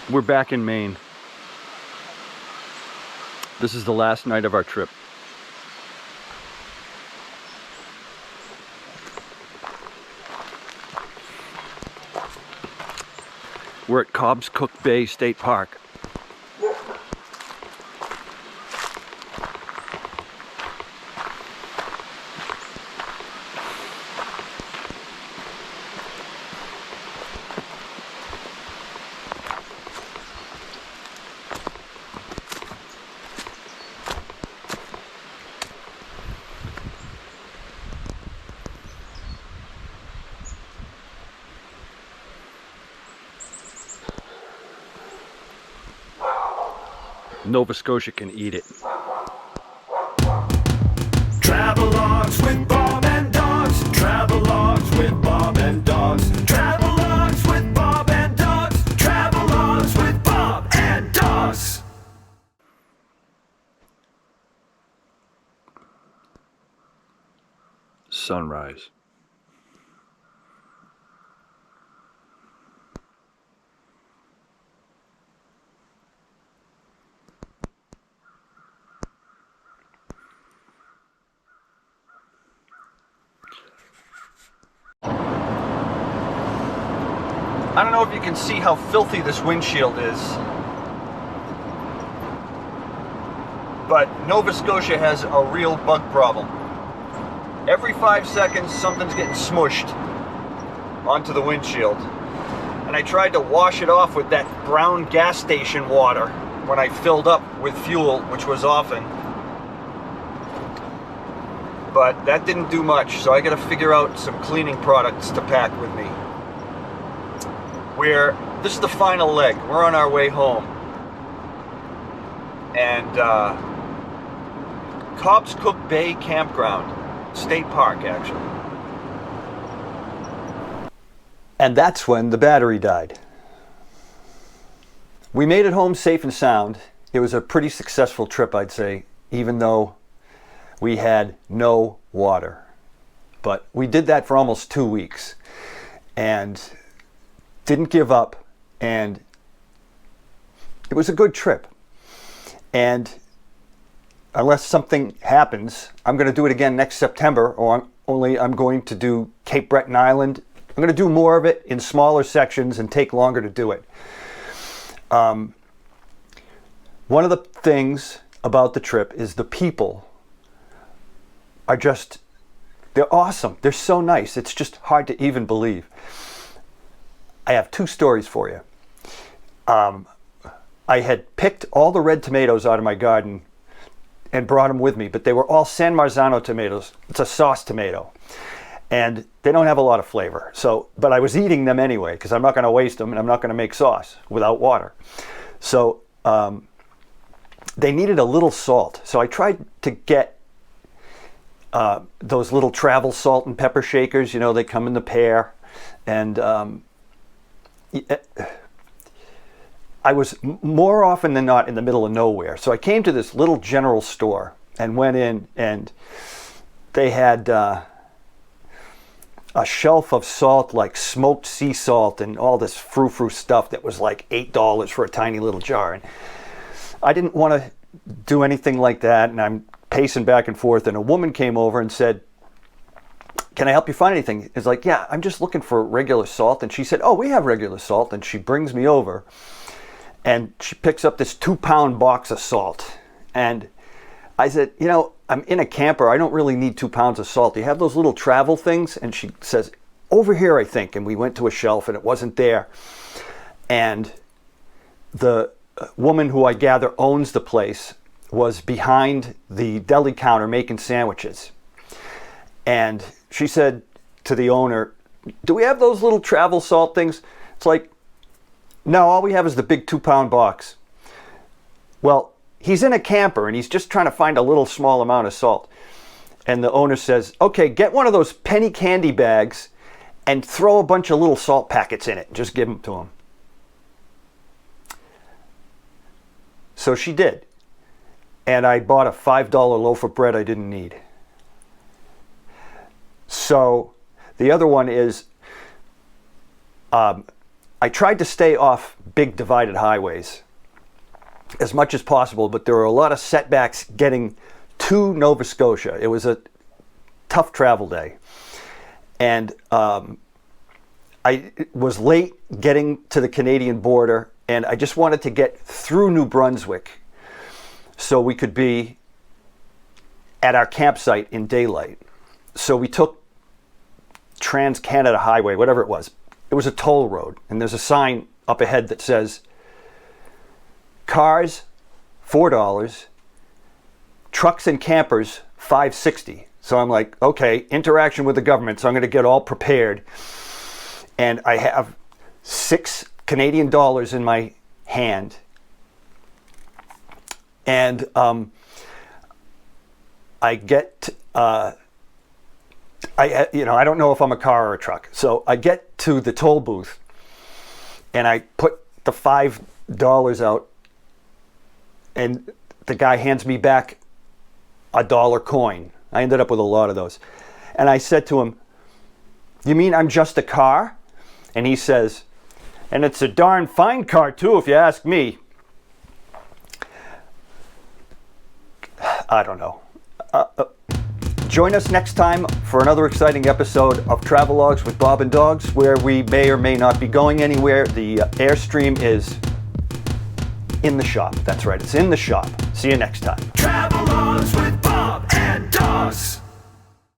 We're back in Maine. This is the last night of our trip. We're at Cobb's Cook Bay State Park. Nova Scotia can eat it. Travelogues with Bob and Dogs. Travelogues with Bob and Dogs. Travelogues with Bob and Dogs. Travelogues with Bob and Dogs. Sunrise. I don't know if you can see how filthy this windshield is, but Nova Scotia has a real bug problem. Every 5 seconds, something's getting smushed onto the windshield. And I tried to wash it off with that brown gas station water when I filled up with fuel, which was often. But that didn't do much, so I gotta figure out some cleaning products to pack with me. This is the final leg. We're on our way home. And Cobb's Cook Bay Campground, State Park actually. And that's when the battery died. We made it home safe and sound. It was a pretty successful trip, I'd say, even though we had no water. But we did that for almost 2 weeks and didn't give up, and it was a good trip. And unless something happens, I'm going to do it again next September, or I'm going to do Cape Breton Island. I'm going to do more of it in smaller sections and take longer to do it. One of the things about the trip is the people are they're awesome. They're so nice. It's just hard to even believe. I have 2 stories for you. I had picked all the red tomatoes out of my garden and brought them with me, but they were all San Marzano tomatoes. It's a sauce tomato. And they don't have a lot of flavor. But I was eating them anyway, because I'm not going to waste them and I'm not going to make sauce without water. So they needed a little salt. So I tried to get those little travel salt and pepper shakers. You know, they come in the pair. And I was more often than not in the middle of nowhere. So I came to this little general store and went in, and they had a shelf of salt, like smoked sea salt and all this frou-frou stuff that was like $8 for a tiny little jar. And I didn't want to do anything like that, and I'm pacing back and forth, and a woman came over and said, "Can I help you find anything?" It's like, "Yeah, I'm just looking for regular salt." And she said, "Oh, we have regular salt." And she brings me over and she picks up this 2-pound box of salt. And I said, "You know, I'm in a camper. I don't really need 2 pounds of salt. Do you have those little travel things?" And she says, "Over here, I think." And we went to a shelf and it wasn't there. And the woman who I gather owns the place was behind the deli counter making sandwiches. And she said to the owner, "Do we have those little travel salt things?" It's like, "No, all we have is the big 2-pound box." Well, he's in a camper and he's just trying to find a little small amount of salt. And the owner says, "Okay, get one of those penny candy bags and throw a bunch of little salt packets in it. Just give them to him." So she did. And I bought a $5 loaf of bread I didn't need. So the other one is I tried to stay off big divided highways as much as possible, but there were a lot of setbacks getting to Nova Scotia. It was a tough travel day. And I was late getting to the Canadian border, and I just wanted to get through New Brunswick so we could be at our campsite in daylight. So we took Trans-Canada Highway, whatever it was. It was a toll road, and there's a sign up ahead that says, cars, $4, trucks and campers, $5.60. So I'm like, okay, interaction with the government, so I'm going to get all prepared. And I have 6 Canadian dollars in my hand. And I get, I don't know if I'm a car or a truck. So I get to the toll booth and I put the $5 out, and the guy hands me back a dollar coin. I ended up with a lot of those. And I said to him, "You mean I'm just a car?" And he says, "And it's a darn fine car too, if you ask me." I don't know. Join us next time for another exciting episode of Travelogues with Bob and Dogs, where we may or may not be going anywhere. The Airstream is in the shop. That's right, it's in the shop. See you next time. Travelogues with Bob and Dogs.